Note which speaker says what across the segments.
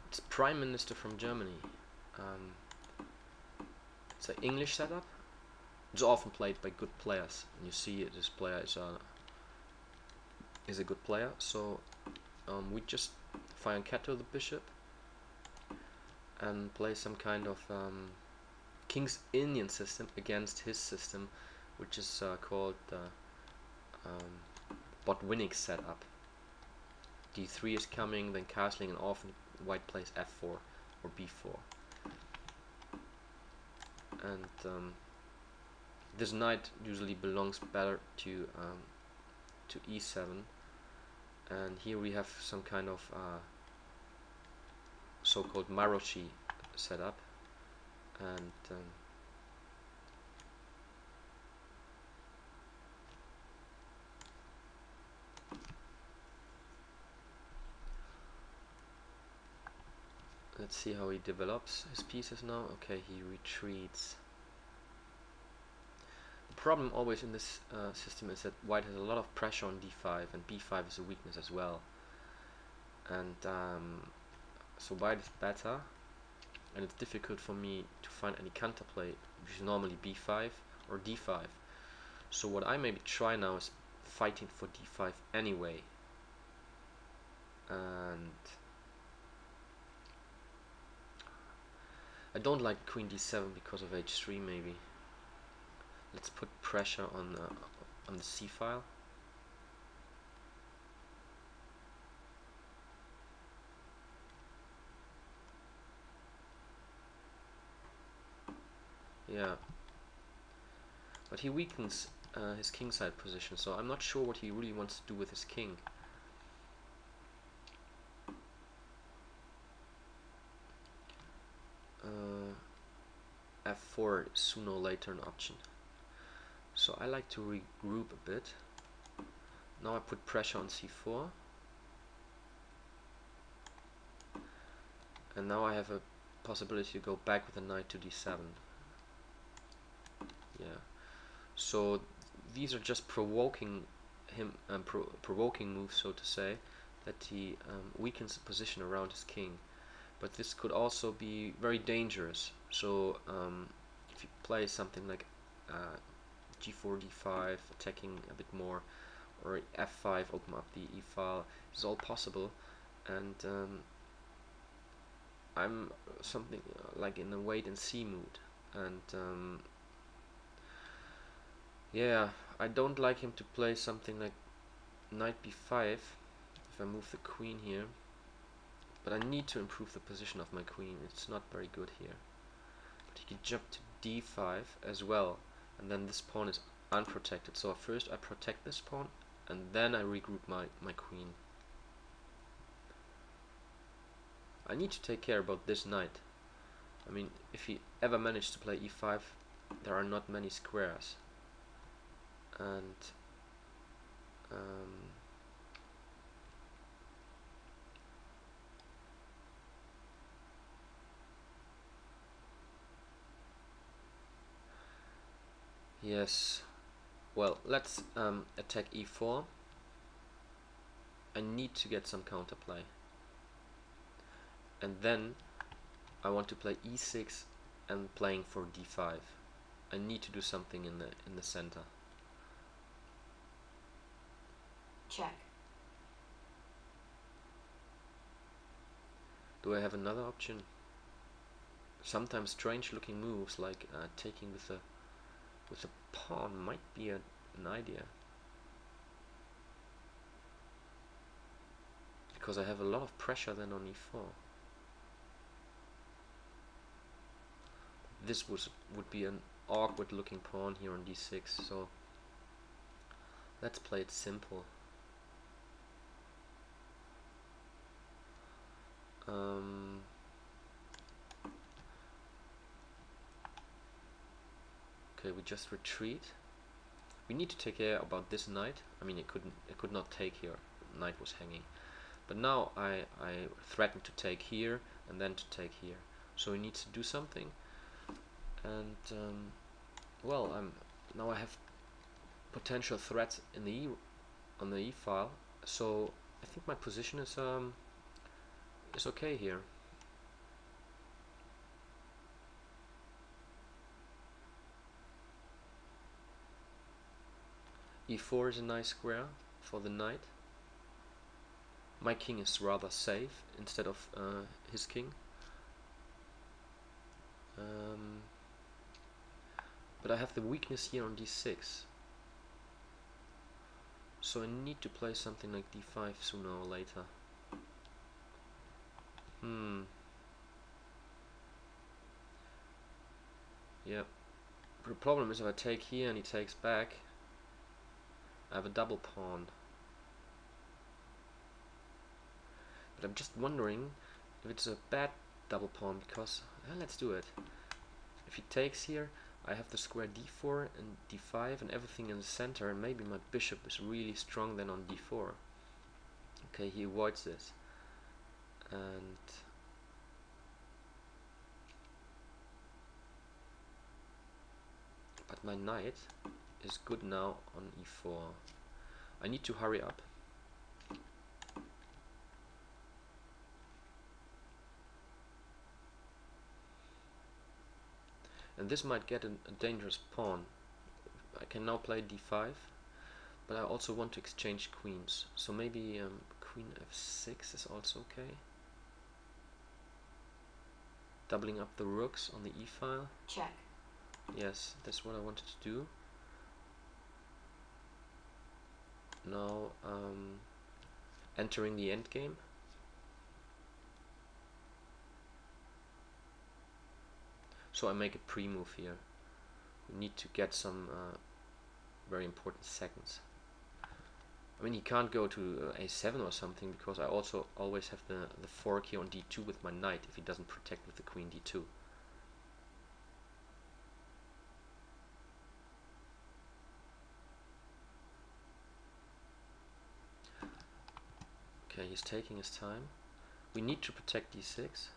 Speaker 1: It's Prime Minister from Germany. Um, it's an English setup. It's often played by good players. And you see this player is a good player. So we just fire cat to the bishop and play some kind of King's Indian system against his system, which is called Botwinnik setup. D3 is coming, then castling, and often white plays F4 or B4. And this knight usually belongs better to E7, and here we have some kind of so-called Marochi setup, and let's see how he develops his pieces now. Okay, he retreats. The problem always in this system is that white has a lot of pressure on d5, and b5 is a weakness as well. And so white is better, and it's difficult for me to find any counterplay, which is normally b5 or d5. So what I maybe try now is fighting for d5 anyway. And I don't like queen d7 because of h3 maybe. Let's put pressure on the c file. Yeah, but he weakens his kingside position, so I'm not sure what he really wants to do with his king. F4 is sooner or later an option. So I like to regroup a bit. Now I put pressure on c4. And now I have a possibility to go back with a knight to d7. Yeah. So these are just provoking him, provoking moves, so to say, that he weakens the position around his king. But this could also be very dangerous. So if you play something like g4, d5, attacking a bit more, or f5, open up the e file, it's all possible. And I'm something like in a wait and see mood. And yeah, I don't like him to play something like knight b5 if I move the queen here. But I need to improve the position of my queen. It's not very good here. But he can jump to d5 as well, and then this pawn is unprotected. So first I protect this pawn, and then I regroup my queen. I need to take care about this knight. I mean, if he ever managed to play e5, there are not many squares. And yes, well, let's attack e4. I need to get some counterplay, and then I want to play e6 and playing for d5. I need to do something in the center.
Speaker 2: Check.
Speaker 1: Do I have another option? Sometimes strange looking moves like taking with a pawn might be an idea, because I have a lot of pressure then on e4. This would be an awkward looking pawn here on d6, so let's play it simple. Okay, we just retreat. We need to take care about this knight. I mean, it could not take here. The knight was hanging. But now I threaten to take here and then to take here. So he needs to do something. And well, now I have potential threats in the on the e file. So I think my position is okay here. e4 is a nice square for the knight. My king is rather safe instead of his king. But I have the weakness here on d6. So I need to play something like d5 sooner or later. Yep. But the problem is if I take here and he takes back, I have a double pawn. But I'm just wondering if it's a bad double pawn because, let's do it. If he takes here, I have the square d4 and d5 and everything in the center, and maybe my bishop is really strong then on d4. Okay, he avoids this. And but my knight is good now on e4. I need to hurry up. And this might get a dangerous pawn. I can now play d5, but I also want to exchange queens. So maybe queen f6 is also okay. Doubling up the rooks on the e-file.
Speaker 2: Check.
Speaker 1: Yes, that's what I wanted to do. Now entering the endgame. So I make a pre-move here. We need to get some very important seconds. I mean, he can't go to a7 or something because I also always have the fork here on d2 with my knight if he doesn't protect with the queen d2. Okay, he's taking his time. We need to protect d6.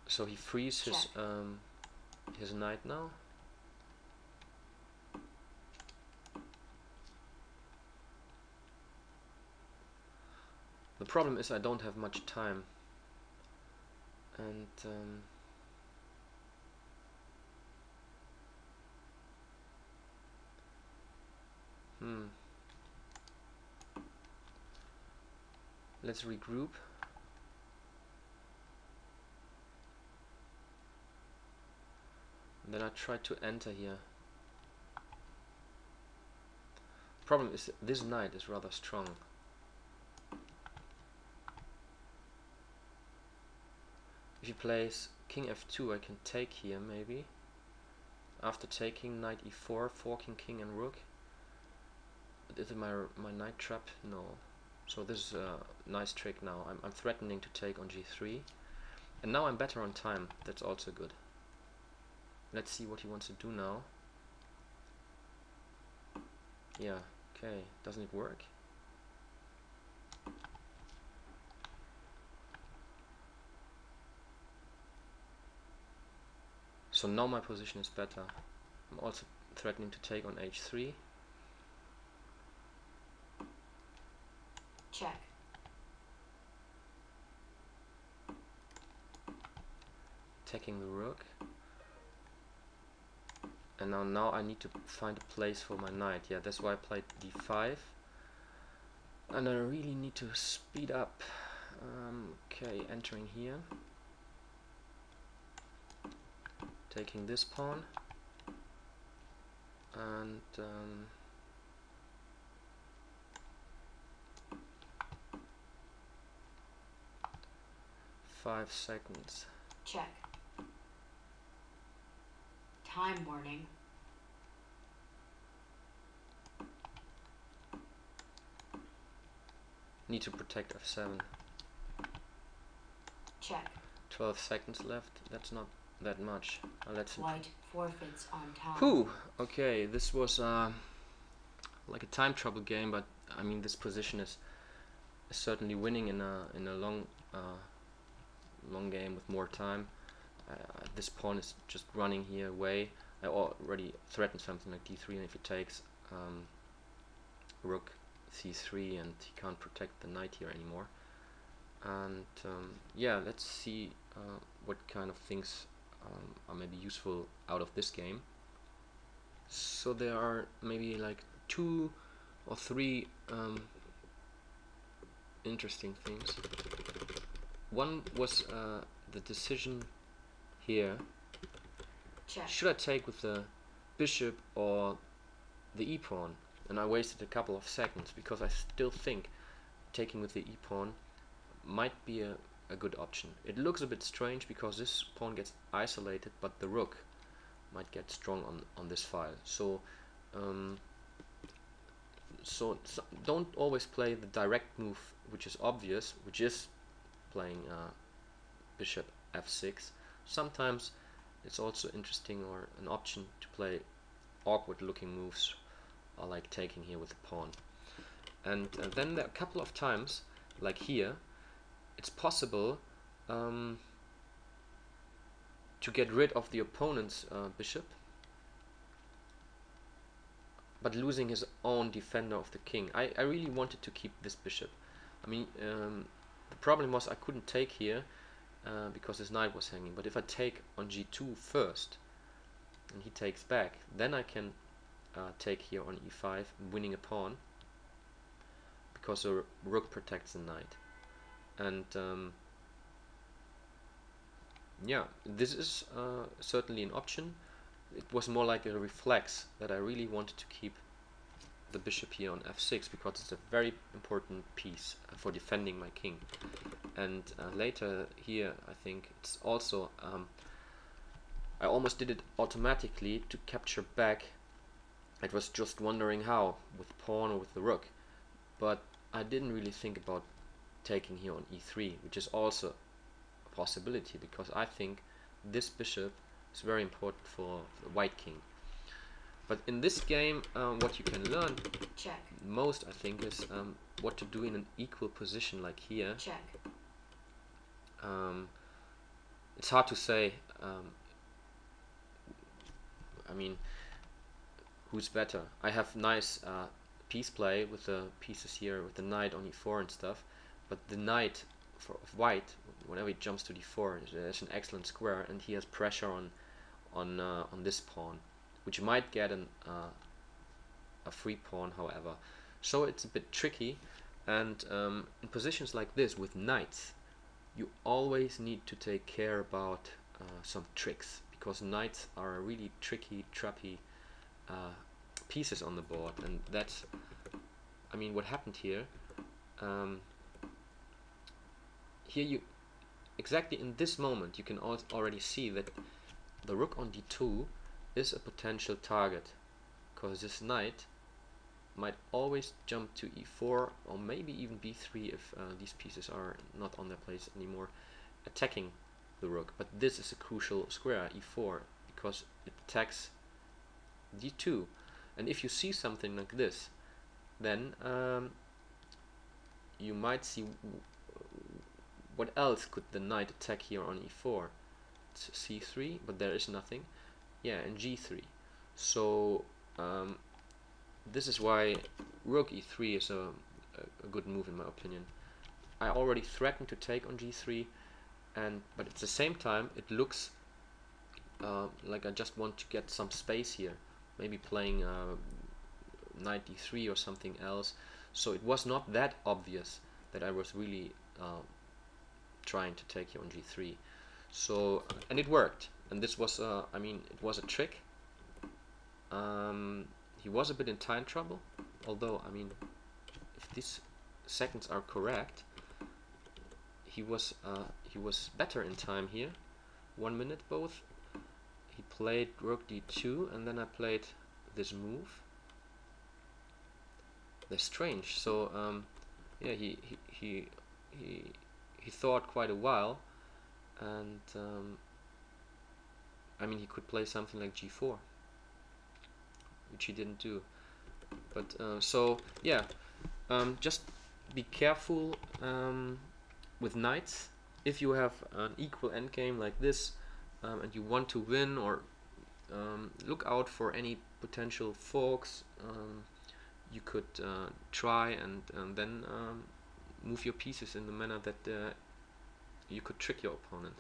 Speaker 1: So he frees his knight now. The problem is I don't have much time, and let's regroup. And then I try to enter here. Problem is this knight is rather strong. If he plays king f2, I can take here maybe. After taking knight e4, forking king and rook. But is it my knight trapped? No. So this is a nice trick now. I'm threatening to take on g3. And now I'm better on time. That's also good. Let's see what he wants to do now. Yeah, okay. Doesn't it work? So now my position is better. I'm also threatening to take on h3.
Speaker 2: Check.
Speaker 1: Taking the rook. And now I need to find a place for my knight. Yeah, that's why I played d5. And I really need to speed up. Okay, entering here. Taking this pawn. And 5 seconds.
Speaker 2: Check. Time warning.
Speaker 1: Need to protect f7.
Speaker 2: Check.
Speaker 1: 12 seconds left. That's not that much. Let's.
Speaker 2: White forfeits on time.
Speaker 1: Whew. Okay, this was like a time trouble game, but I mean this position is certainly winning in a long game with more time. this pawn is just running here away. I already threatened something like d3, and if it takes rook c3, and he can't protect the knight here anymore. And yeah, let's see what kind of things are maybe useful out of this game. So there are maybe like 2 or 3 interesting things. One was the decision here.
Speaker 2: Check.
Speaker 1: Should I take with the bishop or the e-pawn? And I wasted a couple of seconds because I still think taking with the e-pawn might be a good option. It looks a bit strange because this pawn gets isolated, but the rook might get strong on this file. So don't always play the direct move, which is obvious, which is playing bishop f6. Sometimes it's also interesting or an option to play awkward looking moves, or like taking here with the pawn. And then there are a couple of times, like here, it's possible to get rid of the opponent's bishop, but losing his own defender of the king. I really wanted to keep this bishop. I mean, the problem was I couldn't take here because his knight was hanging. But if I take on g2 first, and he takes back, then I can take here on e5, winning a pawn, because the rook protects the knight. And yeah, this is certainly an option. It was more like a reflex that I really wanted to keep the bishop here on f6 because it's a very important piece for defending my king. And later here, I think it's also I almost did it automatically to capture back. I was just wondering how, with the pawn or with the rook, but I didn't really think about taking here on e3, which is also a possibility because I think this bishop is very important for the white king. But in this game, what you can learn
Speaker 2: Check.
Speaker 1: most, I think, is what to do in an equal position like here.
Speaker 2: Check.
Speaker 1: It's hard to say. I mean, who's better? I have nice piece play with the pieces here, with the knight on e4 and stuff, but the knight of white, whenever he jumps to d4, there's an excellent square, and he has pressure on this pawn, which might get a free pawn, however. So it's a bit tricky, and in positions like this with knights, you always need to take care about some tricks, because knights are really tricky, trappy pieces on the board, and that's, I mean, what happened here. Here you, exactly in this moment, you can already see that the rook on d2 is a potential target, because this knight might always jump to e4 or maybe even b3 if these pieces are not on their place anymore, attacking the rook. But this is a crucial square, e4, because it attacks d2. And if you see something like this, then you might see what else could the knight attack here on e4. It's c3, but there is nothing. Yeah, and g3. So this is why rook e3 is a good move in my opinion. I already threatened to take on g3, but at the same time it looks like I just want to get some space here, maybe playing knight d3 or something else. So it was not that obvious that I was really trying to take here on g3. So and it worked, and this was I mean, it was a trick. He was a bit in time trouble, although, I mean, if these seconds are correct, he was better in time here. 1 minute both. He played rook d2, and then I played this move. They're strange. So yeah, he thought quite a while, and I mean, he could play something like g4, which he didn't do. But so yeah, just be careful with knights. If you have an equal endgame like this, and you want to win, or look out for any potential forks you could try, and then move your pieces in the manner that you could trick your opponent.